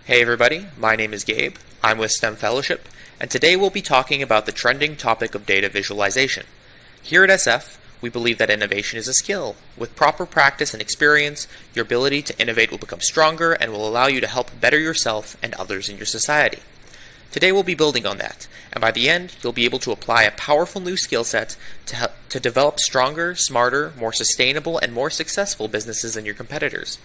Hey everybody, my name is Gabe, I'm with STEM Fellowship, and today we'll be talking about the trending topic of data visualization. Here at SF, we believe that innovation is a skill. With proper practice and experience, your ability to innovate will become stronger and will allow you to help better yourself and others in your society. Today we'll be building on that, and by the end, you'll be able to apply a powerful new skill set to develop stronger, smarter, more sustainable, and more successful businesses than your competitors.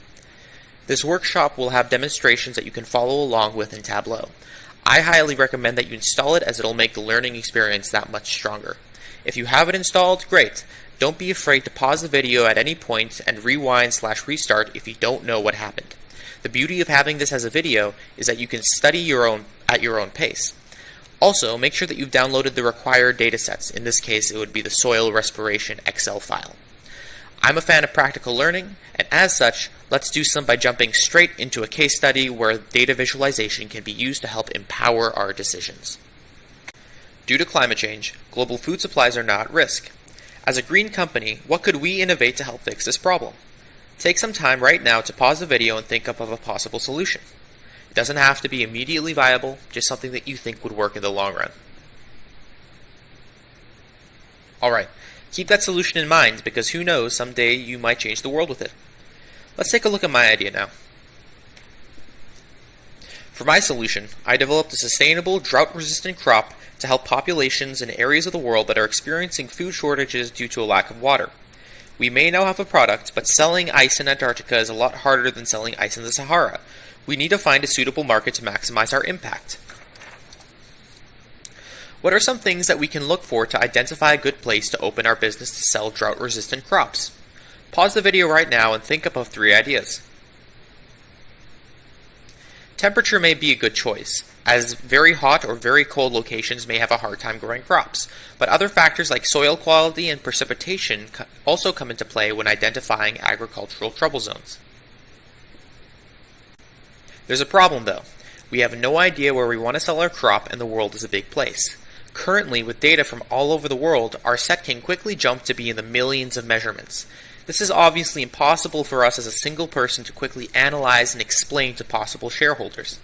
This workshop will have demonstrations that you can follow along with in Tableau. I highly recommend that you install it as it'll make the learning experience that much stronger. If you have it installed, great. Don't be afraid to pause the video at any point and rewind/restart if you don't know what happened. The beauty of having this as a video is that you can study at your own pace. Also, make sure that you've downloaded the required datasets. In this case, it would be the soil respiration Excel file. I'm a fan of practical learning, and as such, let's do some by jumping straight into a case study where data visualization can be used to help empower our decisions. Due to climate change, global food supplies are now at risk. As a green company, what could we innovate to help fix this problem? Take some time right now to pause the video and think up of a possible solution. It doesn't have to be immediately viable, just something that you think would work in the long run. Alright, keep that solution in mind because who knows, someday you might change the world with it. Let's take a look at my idea now. For my solution, I developed a sustainable, drought-resistant crop to help populations in areas of the world that are experiencing food shortages due to a lack of water. We may now have a product, but selling ice in Antarctica is a lot harder than selling ice in the Sahara. We need to find a suitable market to maximize our impact. What are some things that we can look for to identify a good place to open our business to sell drought-resistant crops? Pause the video right now and think up of 3 ideas. Temperature may be a good choice, as very hot or very cold locations may have a hard time growing crops, but other factors like soil quality and precipitation also come into play when identifying agricultural trouble zones. There's a problem though. We have no idea where we want to sell our crop and the world is a big place. Currently, with data from all over the world, our set can quickly jump to be in the millions of measurements. This is obviously impossible for us as a single person to quickly analyze and explain to possible shareholders.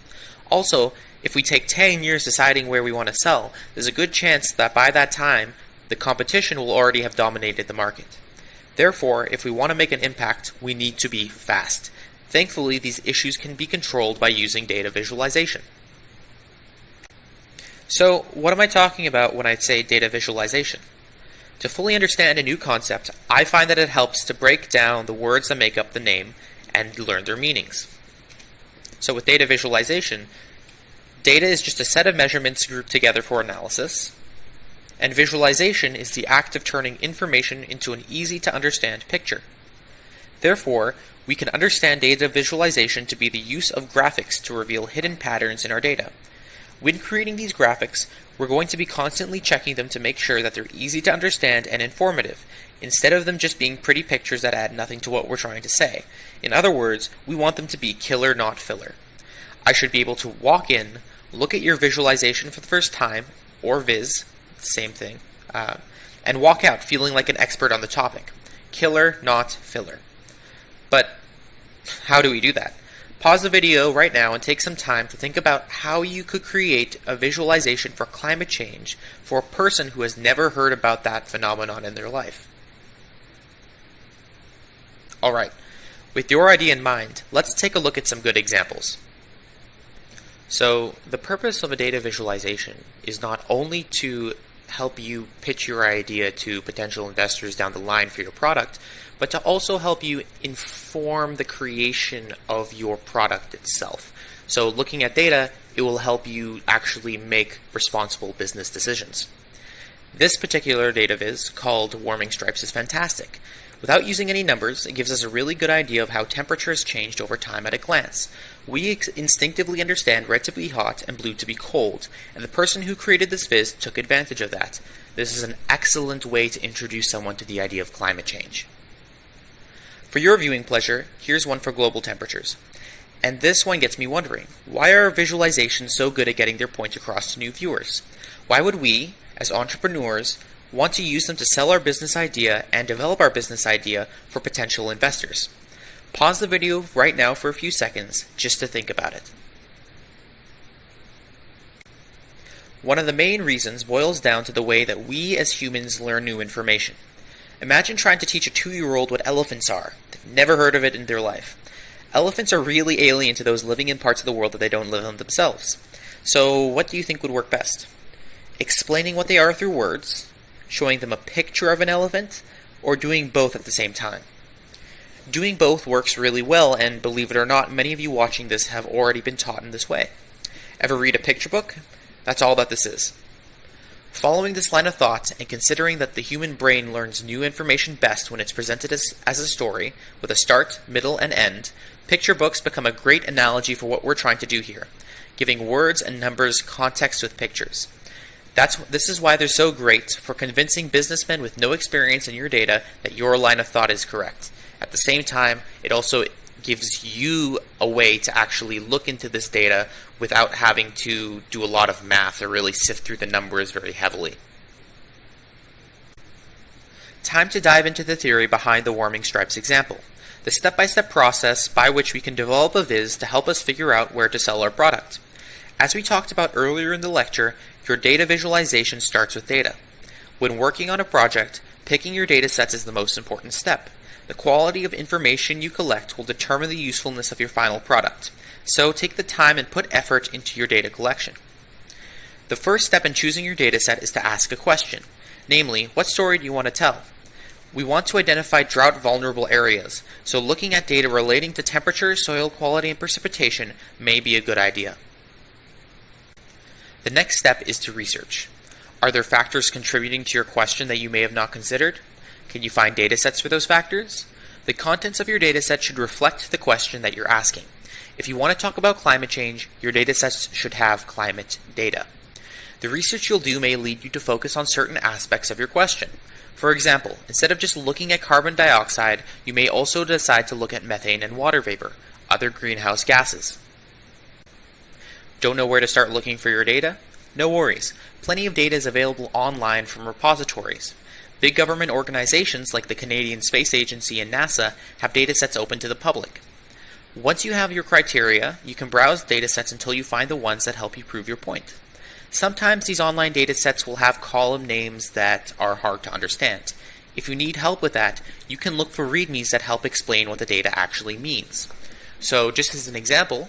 Also, if we take 10 years deciding where we want to sell, there's a good chance that by that time, the competition will already have dominated the market. Therefore, if we want to make an impact, we need to be fast. Thankfully, these issues can be controlled by using data visualization. So, what am I talking about when I say data visualization? To fully understand a new concept, I find that it helps to break down the words that make up the name and learn their meanings. So with data visualization, data is just a set of measurements grouped together for analysis, and visualization is the act of turning information into an easy-to-understand picture. Therefore, we can understand data visualization to be the use of graphics to reveal hidden patterns in our data. When creating these graphics, we're going to be constantly checking them to make sure that they're easy to understand and informative, instead of them just being pretty pictures that add nothing to what we're trying to say. In other words, we want them to be killer, not filler. I should be able to walk in, look at your visualization for the first time, or viz, same thing, and walk out feeling like an expert on the topic. Killer, not filler. But how do we do that? Pause the video right now and take some time to think about how you could create a visualization for climate change for a person who has never heard about that phenomenon in their life. Alright, with your idea in mind, let's take a look at some good examples. So, the purpose of a data visualization is not only to help you pitch your idea to potential investors down the line for your product, but to also help you inform the creation of your product itself. So looking at data, it will help you actually make responsible business decisions. This particular data viz, called Warming Stripes, is fantastic. Without using any numbers, it gives us a really good idea of how temperature has changed over time at a glance. We instinctively understand red to be hot and blue to be cold, and the person who created this viz took advantage of that. This is an excellent way to introduce someone to the idea of climate change. For your viewing pleasure, here's one for global temperatures. And this one gets me wondering, why are visualizations so good at getting their point across to new viewers? Why would we, as entrepreneurs, want to use them to sell our business idea and develop our business idea for potential investors? Pause the video right now for a few seconds just to think about it. One of the main reasons boils down to the way that we as humans learn new information. Imagine trying to teach a 2-year-old what elephants are. They've never heard of it in their life. Elephants are really alien to those living in parts of the world that they don't live in themselves. So what do you think would work best? Explaining what they are through words, showing them a picture of an elephant, or doing both at the same time? Doing both works really well, and believe it or not, many of you watching this have already been taught in this way. Ever read a picture book? That's all that this is. Following this line of thought, and considering that the human brain learns new information best when it's presented as a story, with a start, middle, and end, picture books become a great analogy for what we're trying to do here, giving words and numbers context with pictures. This is why they're so great for convincing businessmen with no experience in your data that your line of thought is correct. At the same time, it also gives you a way to actually look into this data without having to do a lot of math or really sift through the numbers very heavily. Time to dive into the theory behind the warming stripes example, the step-by-step process by which we can develop a viz to help us figure out where to sell our product. As we talked about earlier in the lecture, your data visualization starts with data. When working on a project, picking your data sets is the most important step. The quality of information you collect will determine the usefulness of your final product. So take the time and put effort into your data collection. The first step in choosing your data set is to ask a question. Namely, what story do you want to tell? We want to identify drought-vulnerable areas, so looking at data relating to temperature, soil quality, and precipitation may be a good idea. The next step is to research. Are there factors contributing to your question that you may have not considered? Can you find data sets for those factors? The contents of your data set should reflect the question that you're asking. If you want to talk about climate change, your data sets should have climate data. The research you'll do may lead you to focus on certain aspects of your question. For example, instead of just looking at carbon dioxide, you may also decide to look at methane and water vapor, other greenhouse gases. Don't know where to start looking for your data? No worries. Plenty of data is available online from repositories. Big government organizations like the Canadian Space Agency and NASA have datasets open to the public. Once you have your criteria, you can browse datasets until you find the ones that help you prove your point. Sometimes these online datasets will have column names that are hard to understand. If you need help with that, you can look for readmes that help explain what the data actually means. So just as an example,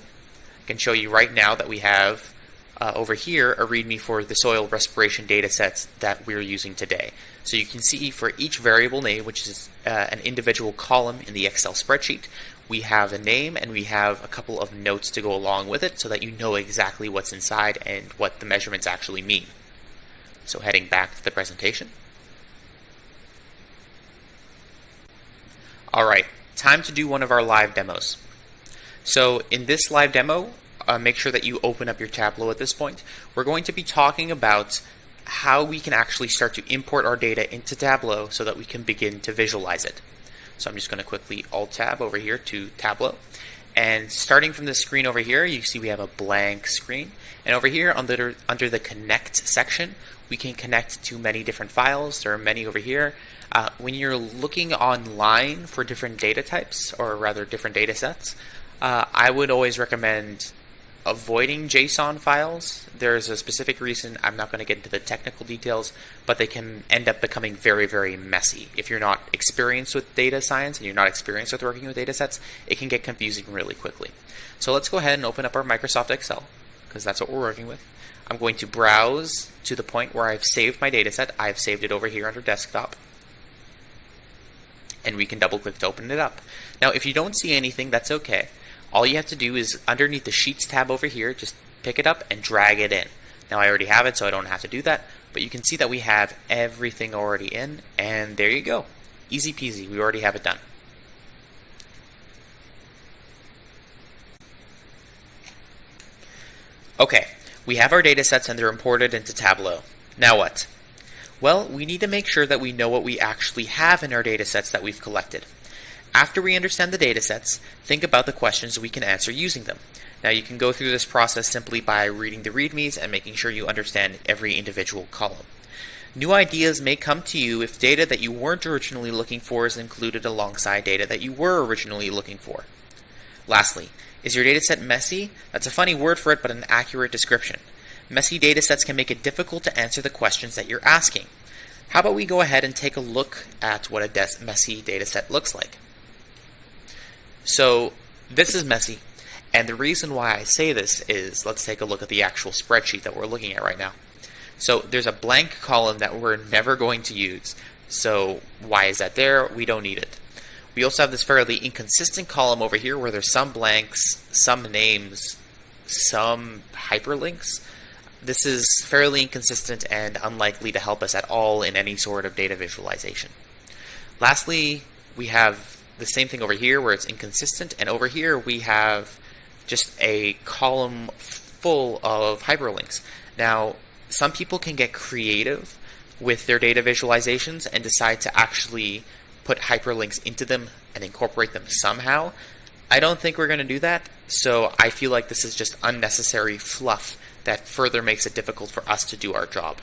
I can show you right now that we have over here a readme for the soil respiration datasets that we're using today. So you can see for each variable name, which is an individual column in the Excel spreadsheet, we have a name and we have a couple of notes to go along with it so that you know exactly what's inside and what the measurements actually mean. So heading back to the presentation. Alright, time to do one of our live demos. So in this live demo, make sure that you open up your Tableau at this point. We're going to be talking about how we can actually start to import our data into Tableau so that we can begin to visualize it. So I'm just going to quickly Alt-Tab over here to Tableau. And starting from the screen over here, you see we have a blank screen. And over here under the Connect section, we can connect to many different files. There are many over here. When you're looking online for different data types, or rather different data sets, I would always recommend avoiding JSON files. There's a specific reason. I'm not going to get into the technical details, but they can end up becoming very, very messy. If you're not experienced with data science and you're not experienced with working with data sets, it can get confusing really quickly. So let's go ahead and open up our Microsoft Excel, because that's what we're working with. I'm going to browse to the point where I've saved my data set. I've saved it over here under Desktop. And we can double click to open it up. Now, if you don't see anything, that's okay. All you have to do is underneath the Sheets tab over here, just pick it up and drag it in. Now I already have it, so I don't have to do that, but you can see that we have everything already in, and there you go. Easy peasy, we already have it done. Okay, we have our data sets and they're imported into Tableau. Now what? Well, we need to make sure that we know what we actually have in our data sets that we've collected. After we understand the data sets, think about the questions we can answer using them. Now you can go through this process simply by reading the readmes and making sure you understand every individual column. New ideas may come to you if data that you weren't originally looking for is included alongside data that you were originally looking for. Lastly, is your data set messy? That's a funny word for it, but an accurate description. Messy datasets can make it difficult to answer the questions that you're asking. How about we go ahead and take a look at what a messy dataset looks like. So this is messy, and the reason why I say this is, let's take a look at the actual spreadsheet that we're looking at right now. So there's a blank column that we're never going to use. So why is that there? We don't need it. We also have this fairly inconsistent column over here where there's some blanks, some names, some hyperlinks. This is fairly inconsistent and unlikely to help us at all in any sort of data visualization. Lastly, we have the same thing over here where it's inconsistent, and over here we have just a column full of hyperlinks. Now, some people can get creative with their data visualizations and decide to actually put hyperlinks into them and incorporate them somehow. I don't think we're going to do that, so I feel like this is just unnecessary fluff that further makes it difficult for us to do our job.